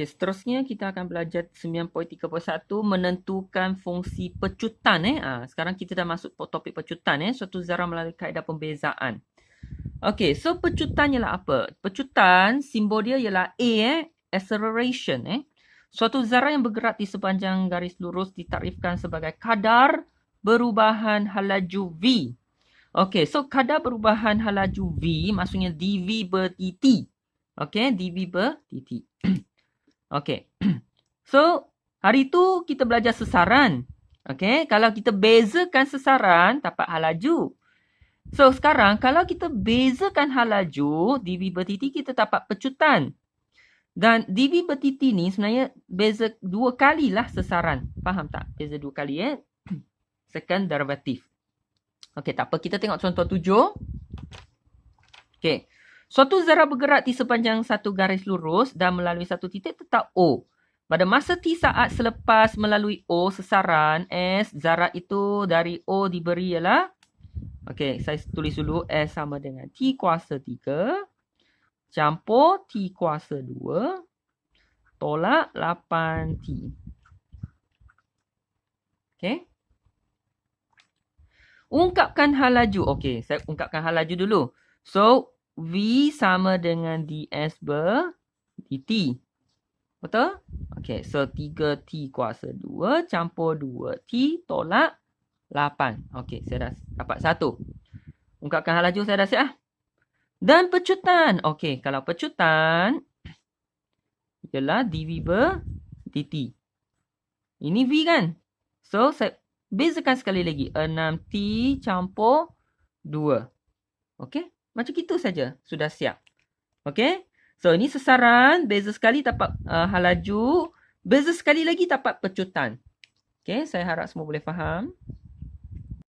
Okey, seterusnya kita akan belajar 9.3.1 menentukan fungsi pecutan. Sekarang kita dah masuk topik pecutan. Suatu zarah melalui kaedah pembezaan. Okey, so pecutan ialah apa? Pecutan, simbol dia ialah A, acceleration. Suatu zarah yang bergerak di sepanjang garis lurus ditarifkan sebagai kadar perubahan halaju V. Okey, so kadar perubahan halaju V maksudnya dV ber dt. Okey, dV ber dt. Okey. So, hari tu kita belajar sesaran. Okey, kalau kita bezakan sesaran, dapat halaju. So, sekarang kalau kita bezakan halaju, dV ber dt, kita dapat pecutan. Dan dV ber dt ni sebenarnya beza dua kalilah sesaran. Faham tak? Beza dua kali second derivative. Okey, tak apa. Kita tengok contoh 7. Okey. Suatu zarah bergerak di sepanjang satu garis lurus dan melalui satu titik tetap O. Pada masa T saat selepas melalui O sesaran S, zarah itu dari O diberi ialah, okey, saya tulis dulu, S sama dengan T kuasa 3 campur T kuasa 2 tolak 8T. Okey. Ungkapkan hal laju. Okey, saya ungkapkan hal laju dulu. So, V sama dengan ds ber dt. Betul? Okey, so 3T kuasa 2 campur 2T tolak 8. Okey, saya dah dapat 1. Ungkapkan hal laju, saya dah siap. Dan pecutan. Okey, kalau pecutan ialah dV ber dt. Ini V kan? So, saya bezakan sekali lagi. 6T campur 2. Okey? Macam itu saja. Sudah siap. Okey? So, ini sesaran. Beza sekali dapat halaju. Beza sekali lagi dapat pecutan. Okey? Saya harap semua boleh faham.